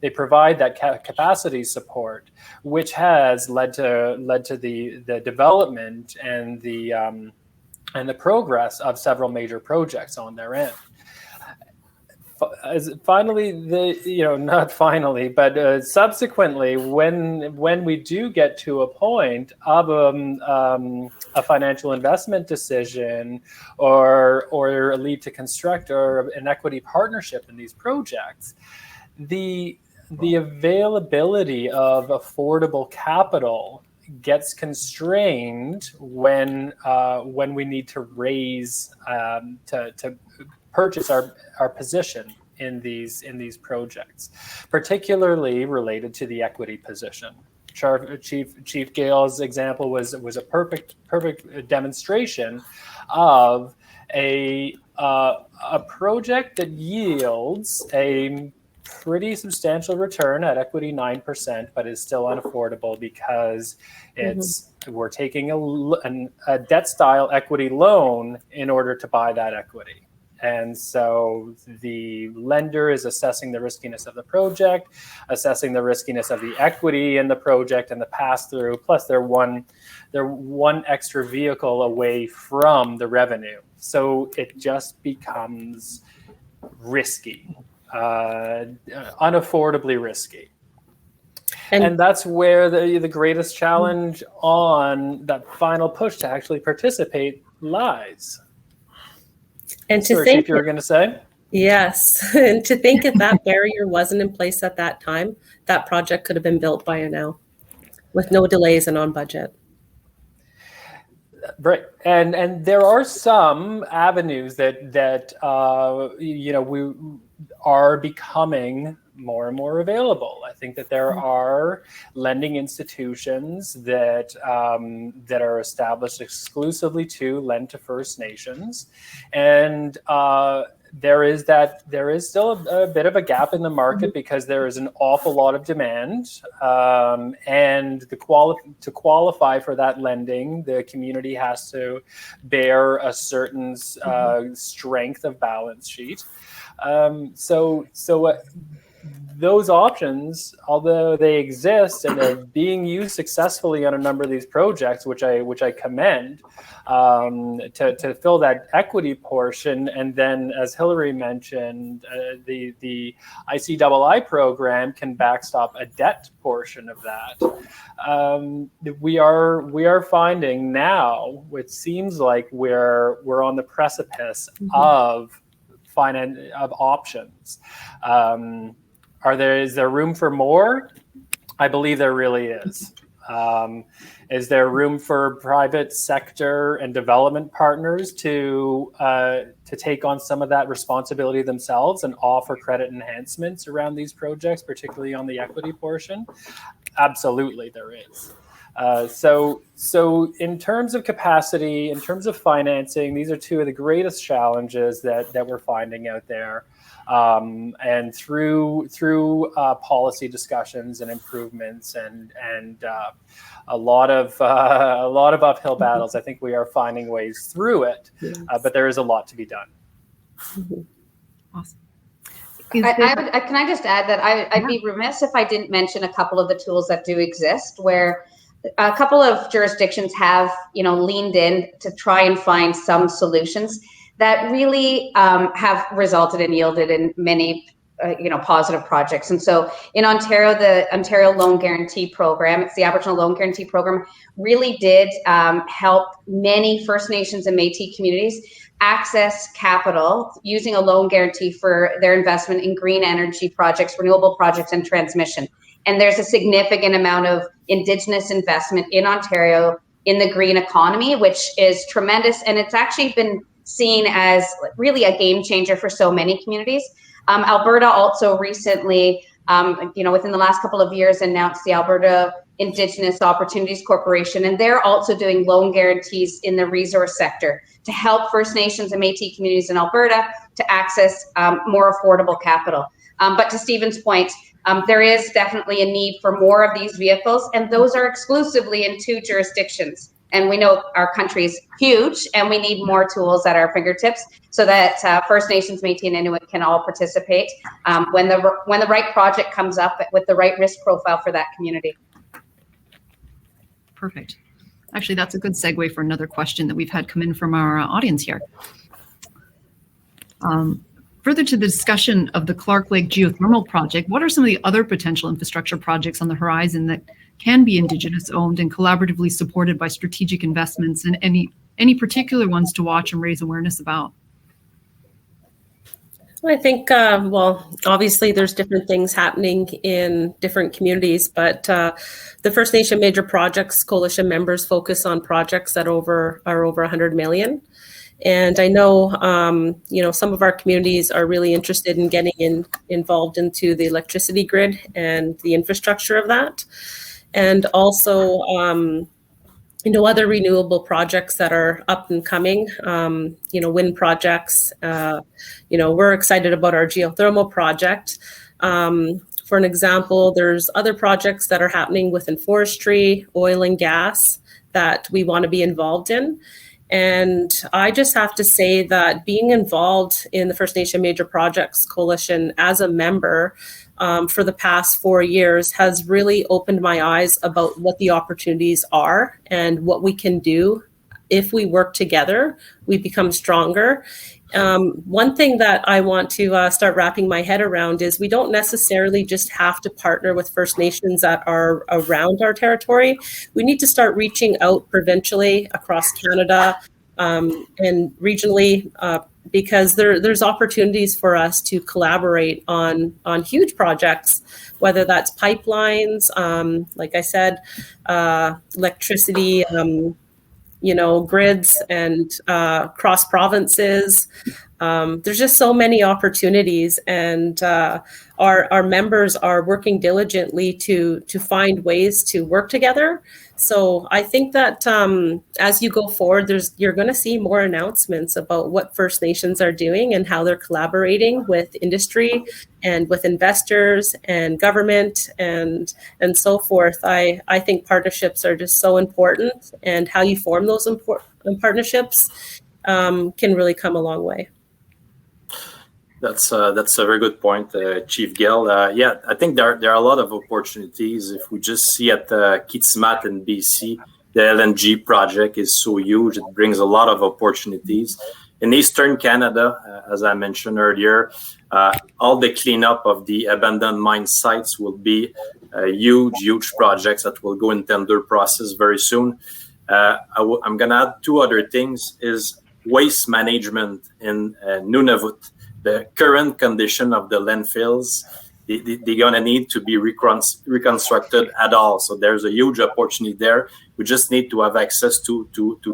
They provide that capacity support, which has led to the development and the progress of several major projects on their end. Finally, not finally, but subsequently, when we do get to a point of a financial investment decision or a lead to construct or an equity partnership in these projects, the availability of affordable capital gets constrained when we need to raise to purchase our position in these projects, particularly related to the equity position. Chief Gale's example was a perfect demonstration of a project that yields a pretty substantial return at equity 9%, but is still unaffordable because we're taking a debt style equity loan in order to buy that equity. And so the lender is assessing the riskiness of the project, assessing the riskiness of the equity in the project and the pass-through, plus they're one extra vehicle away from the revenue. So it just becomes risky, unaffordably risky. And that's where the greatest challenge on that final push to actually participate lies. And to Sorry, think, Chief, you were going to say? Yes, and to think if that barrier wasn't in place at that time, that project could have been built by now, with no delays and on budget. Right, and there are some avenues that we are becoming more and more available. I think that there are lending institutions that are established exclusively to lend to First Nations, and there is still a bit of a gap in the market because there is an awful lot of demand, and to qualify for that lending, the community has to bear a certain strength of balance sheet. So those options, although they exist and they're being used successfully on a number of these projects, which I commend, to fill that equity portion. And then, as Hillary mentioned, the ICII program can backstop a debt portion of that. We are finding now, which seems like we're on the precipice of options. Is there room for more? I believe there really is. Is there room for private sector and development partners to take on some of that responsibility themselves and offer credit enhancements around these projects, particularly on the equity portion? Absolutely, there is. So in terms of capacity, in terms of financing, these are two of the greatest challenges that we're finding out there. And through policy discussions and improvements and a lot of uphill battles, I think we are finding ways through it. Yes. But there is a lot to be done. Awesome. Can I just add that I'd be remiss if I didn't mention a couple of the tools that do exist, where a couple of jurisdictions have, leaned in to try and find some solutions that really have resulted and yielded in many, positive projects. And so in Ontario, the Ontario Loan Guarantee Program, it's the Aboriginal Loan Guarantee Program, really did help many First Nations and Métis communities access capital using a loan guarantee for their investment in green energy projects, renewable projects, and transmission. And there's a significant amount of Indigenous investment in Ontario in the green economy, which is tremendous. And it's actually been seen as really a game changer for so many communities. Alberta also recently, within the last couple of years, announced the Alberta Indigenous Opportunities Corporation, and they're also doing loan guarantees in the resource sector to help First Nations and Métis communities in Alberta to access more affordable capital. But to Stephen's point, there is definitely a need for more of these vehicles, and those are exclusively in 2 jurisdictions. And we know our country is huge, and we need more tools at our fingertips so that First Nations, Métis, and Inuit can all participate when the right project comes up with the right risk profile for that community. Perfect. Actually, that's a good segue for another question that we've had come in from our audience here. Further to the discussion of the Clark Lake geothermal project, what are some of the other potential infrastructure projects on the horizon that can be Indigenous owned and collaboratively supported by strategic investments, and any particular ones to watch and raise awareness about? I think, obviously there's different things happening in different communities, but the First Nation Major Projects Coalition members focus on projects that are over 100 million. And I know, some of our communities are really interested in getting involved into the electricity grid and the infrastructure of that. And also, other renewable projects that are up and coming, wind projects. We're excited about our geothermal project. For an example, there's other projects that are happening within forestry, oil and gas that we want to be involved in. And I just have to say that being involved in the First Nation Major Projects Coalition as a member for the past 4 years has really opened my eyes about what the opportunities are and what we can do. If we work together, we become stronger. One thing that I want to start wrapping my head around is we don't necessarily just have to partner with First Nations that are around our territory. We need to start reaching out provincially across Canada and regionally because there's opportunities for us to collaborate on huge projects, whether that's pipelines, like I said, electricity, grids and cross provinces. There's just so many opportunities, and our members are working diligently to find ways to work together. So I think that as you go forward, you're going to see more announcements about what First Nations are doing and how they're collaborating with industry and with investors and government and so forth. I think partnerships are just so important, and how you form those important partnerships can really come a long way. That's a very good point, Chief Gill. Yeah, I think there are a lot of opportunities. If we just see at Kitimat in BC, the LNG project is so huge. It brings a lot of opportunities. In Eastern Canada, as I mentioned earlier, all the cleanup of the abandoned mine sites will be huge projects that will go in tender process very soon. I'm going to add two other things is waste management in Nunavut. The current condition of the landfills, they're going to need to be reconstructed at all. So there's a huge opportunity there. We just need to have access to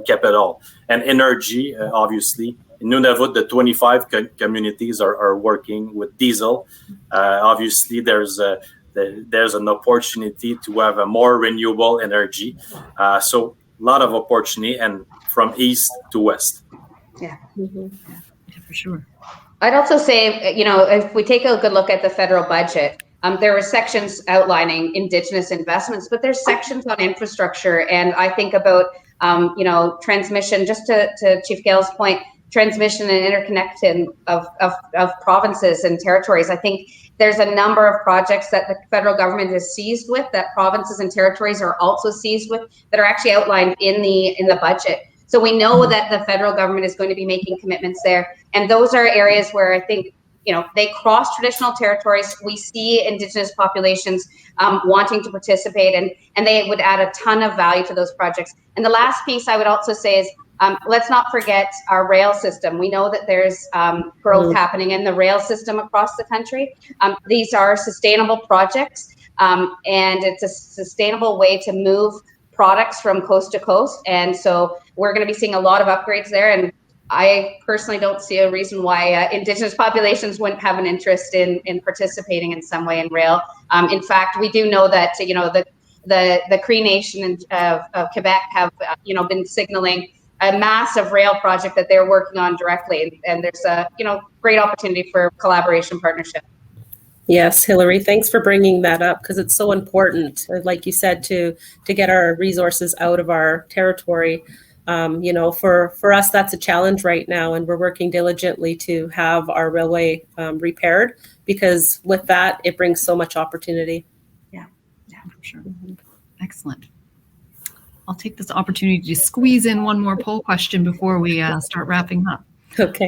capital. And energy, obviously. In Nunavut, the 25 communities are working with diesel. Obviously, there's an opportunity to have a more renewable energy. So a lot of opportunity, and from east to west. Yeah. Yeah, for sure. I'd also say, you know, if we take a good look at the federal budget, there were sections outlining Indigenous investments, but there's sections on infrastructure. And I think about, you know, transmission, just to Chief Gill's point, transmission and interconnecting of provinces and territories. I think there's a number of projects that the federal government is seized with, that provinces and territories are also seized with, that are actually outlined in the budget. So we know that the federal government is going to be making commitments there. And those are areas where I think, you know, they cross traditional territories. We see Indigenous populations wanting to participate, and they would add a ton of value to those projects. And the last piece I would also say is, let's not forget our rail system. We know that there's growth happening in the rail system across the country. These are sustainable projects, and it's a sustainable way to move products from coast to coast. And so we're going to be seeing a lot of upgrades there. And I personally don't see a reason why Indigenous populations wouldn't have an interest in participating in some way in rail. In fact, we do know that, you know, the Cree Nation of Quebec have, you know, been signaling a massive rail project that they're working on directly. And there's a, you know, great opportunity for collaboration partnership. Yes, Hillary, thanks for bringing that up, because it's so important, like you said, to get our resources out of our territory. You know, for us, that's a challenge right now, and we're working diligently to have our railway repaired, because with that, it brings so much opportunity. Yeah, for sure. Excellent. I'll take this opportunity to squeeze in one more poll question before we start wrapping up. Okay.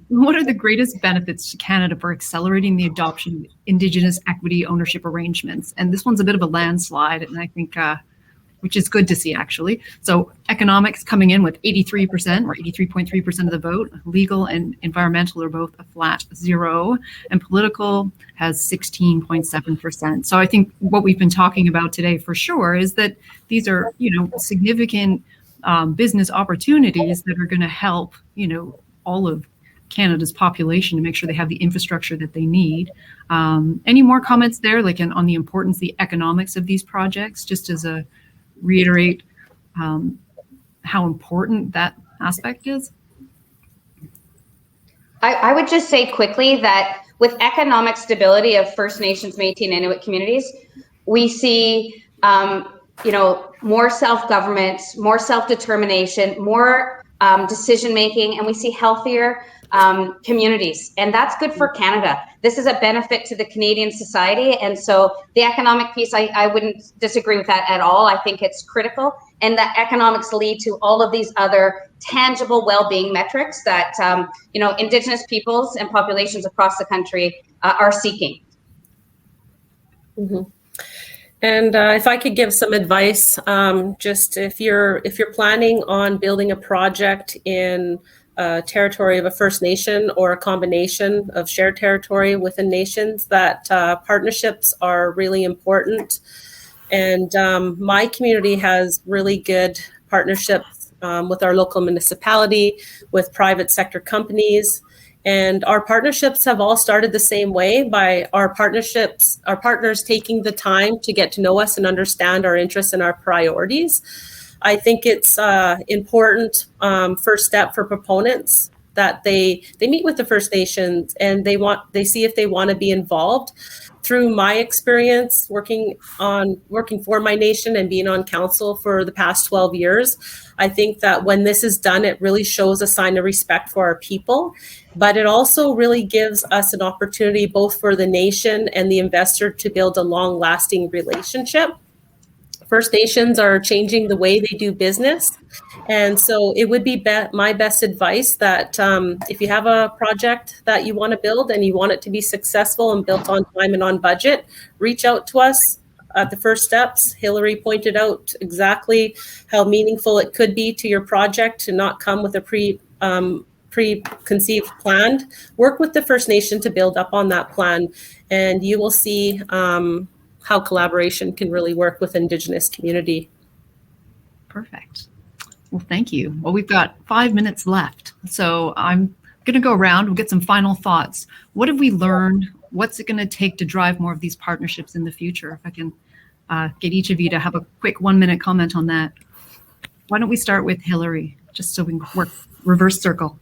What are the greatest benefits to Canada for accelerating the adoption of Indigenous equity ownership arrangements? And this one's a bit of a landslide, and I think, which is good to see, actually. So economics coming in with 83% or 83.3% of the vote. Legal and environmental are both a flat 0, and political has 16.7%. So I think what we've been talking about today for sure is that these are, you know, significant business opportunities that are going to help, you know, all of Canada's population to make sure they have the infrastructure that they need. Any more comments there, like on the importance, the economics of these projects, just as a reiterate how important that aspect is? I would just say quickly that with economic stability of First Nations, Métis, and Inuit communities, we see, you know, more self-government, more self-determination, more decision-making, and we see healthier communities. And that's good for Canada. This is a benefit to the Canadian society. And so the economic piece, I wouldn't disagree with that at all. I think it's critical. And that economics lead to all of these other tangible well-being metrics that, you know, Indigenous peoples and populations across the country are seeking. Mm-hmm. And if I could give some advice, just if you're planning on building a project in territory of a First Nation or a combination of shared territory within nations, that partnerships are really important. And my community has really good partnerships with our local municipality, with private sector companies. And our partnerships have all started the same way, by our partners taking the time to get to know us and understand our interests and our priorities. I think it's important first step for proponents that they meet with the First Nations and they see if they want to be involved. Through my experience working for my nation and being on council for the past 12 years, I think that when this is done, it really shows a sign of respect for our people, but it also really gives us an opportunity both for the nation and the investor to build a long-lasting relationship. First Nations are changing the way they do business. And so it would be my best advice that if you have a project that you want to build and you want it to be successful and built on time and on budget, reach out to us at the first steps. Hillary pointed out exactly how meaningful it could be to your project to not come with a preconceived plan. Work with the First Nation to build up on that plan, and you will see how collaboration can really work with Indigenous community. Perfect. Well, thank you. Well, we've got 5 minutes left. So I'm going to go around. We'll get some final thoughts. What have we learned? What's it going to take to drive more of these partnerships in the future? If I can get each of you to have a quick 1-minute comment on that. Why don't we start with Hillary, just so we can work reverse circle.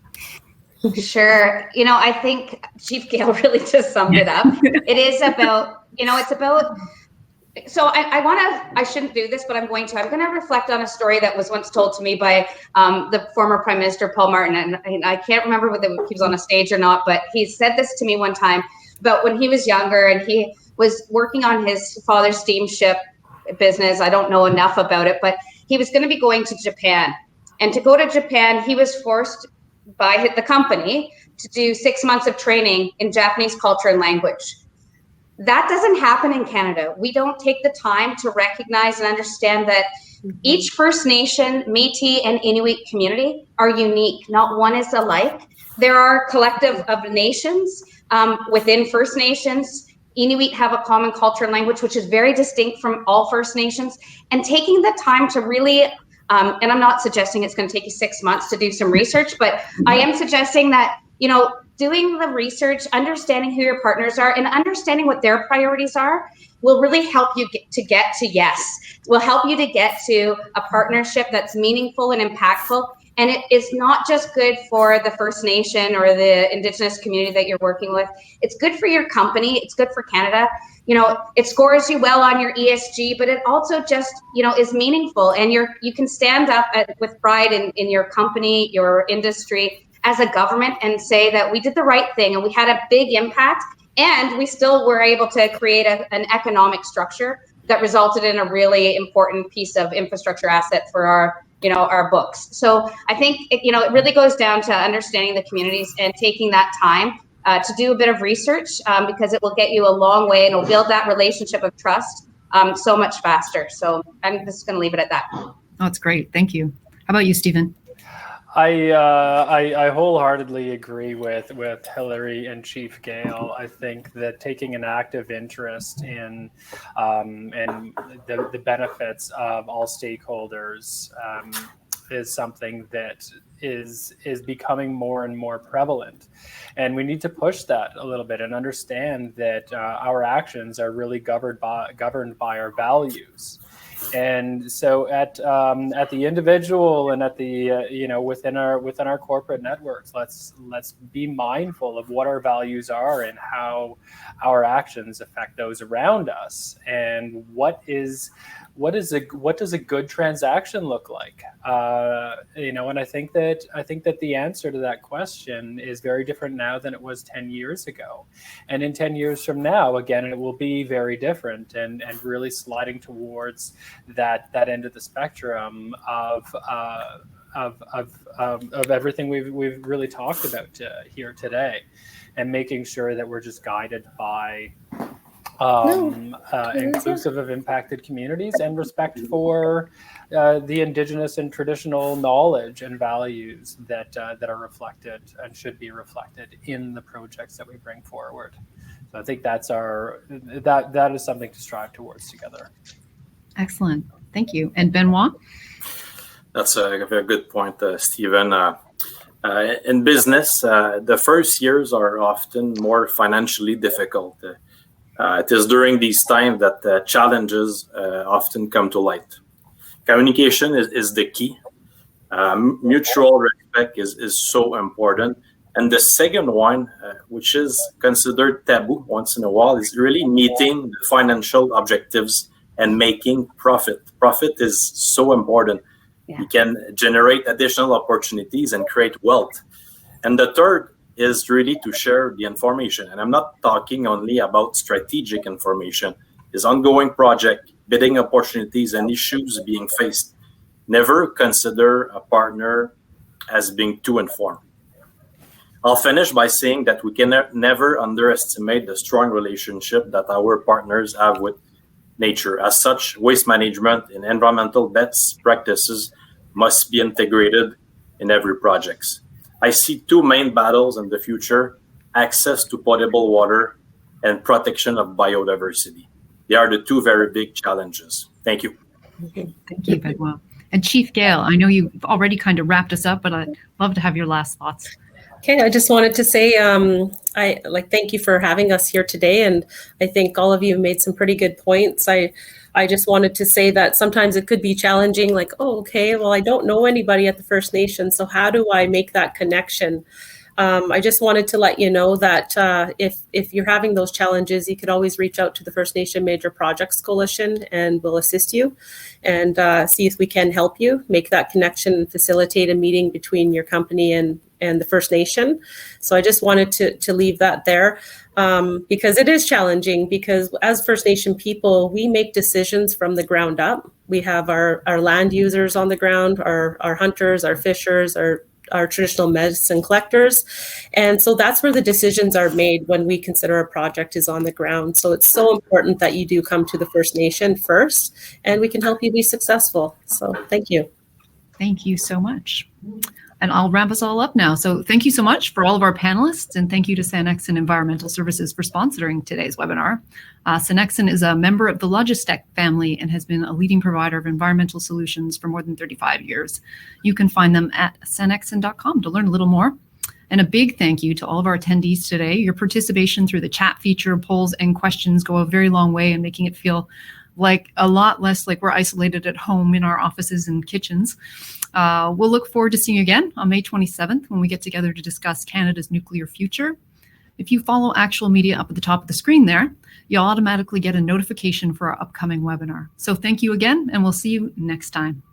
Sure. I think Chief Gale really just summed it up. It is about, it's about, so I shouldn't do this, but I'm going to reflect on a story that was once told to me by the former Prime Minister, Paul Martin. And I can't remember whether he was on a stage or not, but he said this to me one time about when he was younger and he was working on his father's steamship business. I don't know enough about it, but he was going to be going to Japan. And to go to Japan, he was forced by the company to do 6 months of training in Japanese culture and language. That doesn't happen in Canada. We don't take the time to recognize and understand that each First Nation, Métis, and Inuit community are unique. Not one is alike. There are collective of nations within First Nations. Inuit have a common culture and language, which is very distinct from all First Nations. And taking the time to really and I'm not suggesting it's going to take you 6 months to do some research, but I am suggesting that, doing the research, understanding who your partners are and understanding what their priorities are will really help you get to yes, will help you to get to a partnership that's meaningful and impactful. And it is not just good for the First Nation or the Indigenous community that you're working with. It's good for your company. It's good for Canada. It scores you well on your ESG, but it also just, is meaningful. And you can stand up with pride in your company, your industry as a government and say that we did the right thing and we had a big impact and we still were able to create an economic structure that resulted in a really important piece of infrastructure asset for our books. So I think it really goes down to understanding the communities and taking that time to do a bit of research because it will get you a long way and it'll build that relationship of trust so much faster. So I'm just going to leave it at that. Oh, that's great. Thank you. How about you, Stephen? I wholeheartedly agree with Hillary and Chief Gale. I think that taking an active interest in and the benefits of all stakeholders is something that is becoming more and more prevalent, and we need to push that a little bit and understand that our actions are really governed by our values. And so at the individual and at the within our corporate networks, let's be mindful of what our values are and how our actions affect those around us, and what does a good transaction look like? And I think that the answer to that question is very different now than it was 10 years ago, and in 10 years from now, again, it will be very different, and really sliding towards that end of the spectrum of everything we've really talked about here today, and making sure that we're just guided by inclusive of impacted communities and respect for the Indigenous and traditional knowledge and values that are reflected and should be reflected in the projects that we bring forward. So I think that is something to strive towards together. Excellent. Thank you. And Benoit? That's a very good point, Stephen. In business, the first years are often more financially difficult. It is during these times that challenges often come to light. Communication is the key. Mutual respect is so important. And the second one, which is considered taboo once in a while, is really meeting the financial objectives and making profit. Profit is so important. Yeah. You can generate additional opportunities and create wealth. And the third is really to share the information. And I'm not talking only about strategic information. It's ongoing project, bidding opportunities, and issues being faced. Never consider a partner as being too informed. I'll finish by saying that we can never underestimate the strong relationship that our partners have with nature. As such, waste management and environmental best practices must be integrated in every project. I see two main battles in the future: access to potable water and protection of biodiversity. They are the two very big challenges. Thank you. Thank you, Benoit. And Chief Gale, I know you've already kind of wrapped us up, but I'd love to have your last thoughts. Okay, I just wanted to say, thank you for having us here today, and I think all of you made some pretty good points. I just wanted to say that sometimes it could be challenging, like, oh, okay, well, I don't know anybody at the First Nation, so how do I make that connection? I just wanted to let you know that if you're having those challenges, you could always reach out to the First Nation Major Projects Coalition, and we'll assist you and see if we can help you make that connection and facilitate a meeting between your company and the First Nation. So I just wanted to leave that there because it is challenging, because as First Nation people, we make decisions from the ground up. We have our land users on the ground, our hunters, our fishers, our traditional medicine collectors. And so that's where the decisions are made when we consider a project is on the ground. So it's so important that you do come to the First Nation first, and we can help you be successful. So thank you. Thank you so much. And I'll wrap us all up now. So thank you so much for all of our panelists, and thank you to Sanexon Environmental Services for sponsoring today's webinar. Sanexon is a member of the Logistec family and has been a leading provider of environmental solutions for more than 35 years. You can find them at sanexon.com to learn a little more. And a big thank you to all of our attendees today. Your participation through the chat feature, polls, and questions go a very long way in making it feel like a lot less like we're isolated at home in our offices and kitchens. We'll look forward to seeing you again on May 27th when we get together to discuss Canada's nuclear future. If you follow Actual Media up at the top of the screen there, you'll automatically get a notification for our upcoming webinar. So thank you again, and we'll see you next time.